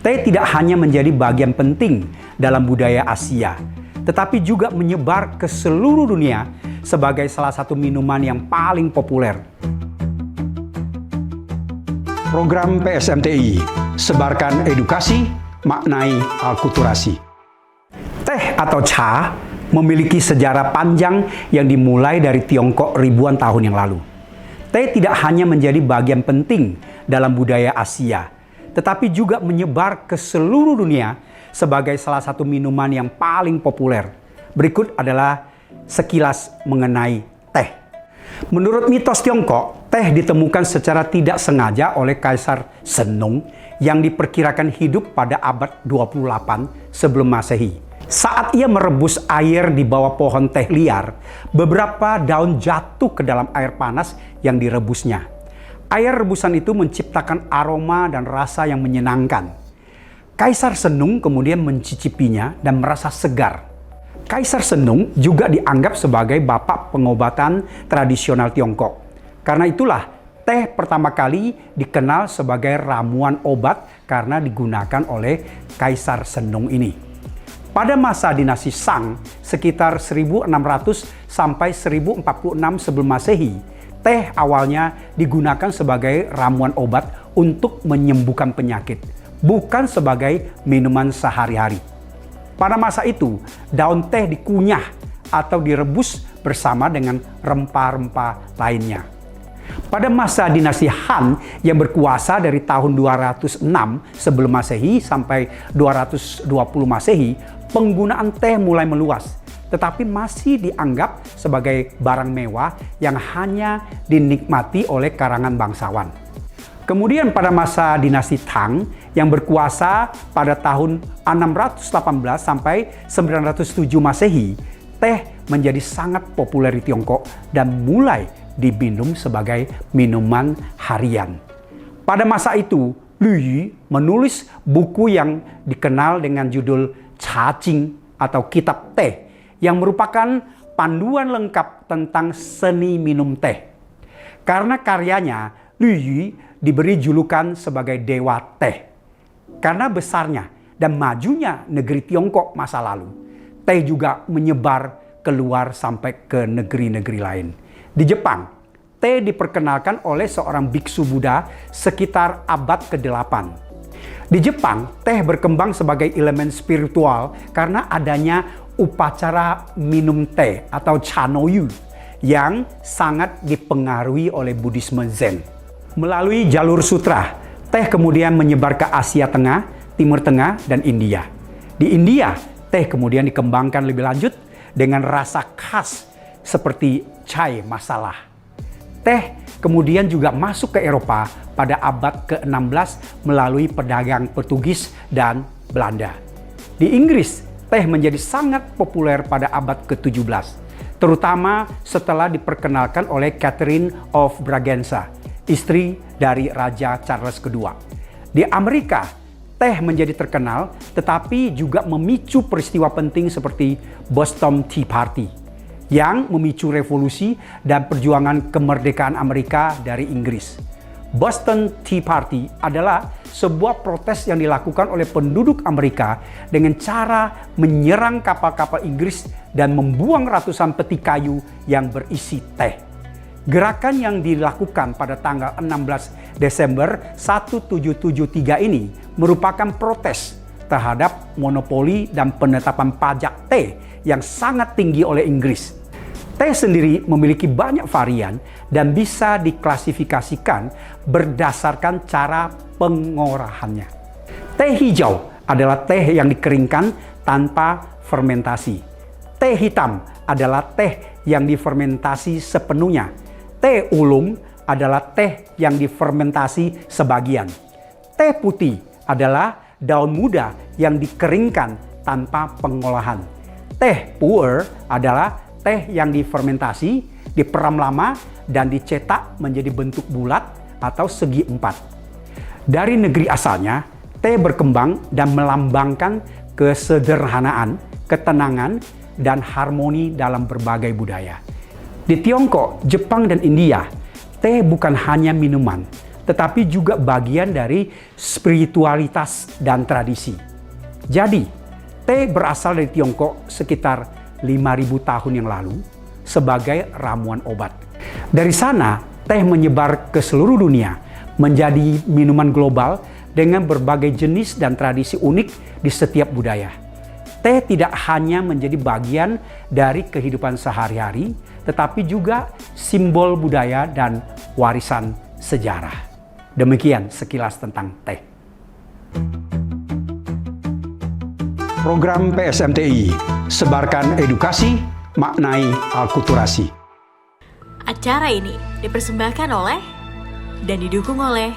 Teh tidak hanya menjadi bagian penting dalam budaya Asia, tetapi juga menyebar ke seluruh dunia sebagai salah satu minuman yang paling populer. Program PSMTI, sebarkan edukasi, maknai alkulturasi. Teh atau cha memiliki sejarah panjang yang dimulai dari Tiongkok ribuan tahun yang lalu. Teh tidak hanya menjadi bagian penting dalam budaya Asia, tetapi juga menyebar ke seluruh dunia sebagai salah satu minuman yang paling populer. Berikut adalah sekilas mengenai teh. Menurut mitos Tiongkok, teh ditemukan secara tidak sengaja oleh Kaisar Shenong yang diperkirakan hidup pada abad 28 sebelum Masehi. Saat ia merebus air di bawah pohon teh liar, beberapa daun jatuh ke dalam air panas yang direbusnya. Air rebusan itu menciptakan aroma dan rasa yang menyenangkan. Kaisar Shenong kemudian mencicipinya dan merasa segar. Kaisar Shenong juga dianggap sebagai bapak pengobatan tradisional Tiongkok. Karena itulah teh pertama kali dikenal sebagai ramuan obat karena digunakan oleh Kaisar Shenong ini. Pada masa dinasti Shang sekitar 1600 sampai 1046 sebelum Masehi, teh awalnya digunakan sebagai ramuan obat untuk menyembuhkan penyakit, bukan sebagai minuman sehari-hari. Pada masa itu, daun teh dikunyah atau direbus bersama dengan rempah-rempah lainnya. Pada masa dinasti Han yang berkuasa dari tahun 206 sebelum Masehi sampai 220 Masehi, penggunaan teh mulai meluas, tetapi masih dianggap sebagai barang mewah yang hanya dinikmati oleh kalangan bangsawan. Kemudian pada masa dinasti Tang yang berkuasa pada tahun 618 sampai 907 Masehi, teh menjadi sangat populer di Tiongkok dan mulai diminum sebagai minuman harian. Pada masa itu, Lu Yu menulis buku yang dikenal dengan judul Cha Jing atau Kitab Teh, yang merupakan panduan lengkap tentang seni minum teh. Karena karyanya, Lu Yu diberi julukan sebagai Dewa Teh. Karena besarnya dan majunya negeri Tiongkok masa lalu, teh juga menyebar keluar sampai ke negeri-negeri lain. Di Jepang, teh diperkenalkan oleh seorang biksu Buddha sekitar abad ke-8. Di Jepang, teh berkembang sebagai elemen spiritual karena adanya upacara minum teh atau chanoyu yang sangat dipengaruhi oleh Buddhisme Zen. Melalui jalur sutra, teh kemudian menyebar ke Asia Tengah, Timur Tengah, dan India. Di India, teh kemudian dikembangkan lebih lanjut dengan rasa khas seperti chai masalah. Teh kemudian juga masuk ke Eropa pada abad ke-16 melalui pedagang Portugis dan Belanda. Di Inggris, teh menjadi sangat populer pada abad ke-17, terutama setelah diperkenalkan oleh Catherine of Braganza, istri dari Raja Charles II. Di Amerika, teh menjadi terkenal tetapi juga memicu peristiwa penting seperti Boston Tea Party yang memicu revolusi dan perjuangan kemerdekaan Amerika dari Inggris. Boston Tea Party adalah sebuah protes yang dilakukan oleh penduduk Amerika dengan cara menyerang kapal-kapal Inggris dan membuang ratusan peti kayu yang berisi teh. Gerakan yang dilakukan pada tanggal 16 Desember 1773 ini merupakan protes terhadap monopoli dan penetapan pajak teh yang sangat tinggi oleh Inggris. Teh sendiri memiliki banyak varian dan bisa diklasifikasikan berdasarkan cara pengolahannya. Teh hijau adalah teh yang dikeringkan tanpa fermentasi. Teh hitam adalah teh yang difermentasi sepenuhnya. Teh ulung adalah teh yang difermentasi sebagian. Teh putih adalah daun muda yang dikeringkan tanpa pengolahan. Teh pu'er adalah teh yang difermentasi, diperam lama, dan dicetak menjadi bentuk bulat atau segi empat. Dari negeri asalnya, teh berkembang dan melambangkan kesederhanaan, ketenangan, dan harmoni dalam berbagai budaya. Di Tiongkok, Jepang, dan India, teh bukan hanya minuman, tetapi juga bagian dari spiritualitas dan tradisi. Jadi, teh berasal dari Tiongkok sekitar 5.000 tahun yang lalu sebagai ramuan obat. Dari sana, teh menyebar ke seluruh dunia menjadi minuman global dengan berbagai jenis dan tradisi unik di setiap budaya. Teh tidak hanya menjadi bagian dari kehidupan sehari-hari, tetapi juga simbol budaya dan warisan sejarah. Demikian sekilas tentang teh. Program PSMTI, sebarkan edukasi, maknai alkulturasi. Acara ini dipersembahkan oleh dan didukung oleh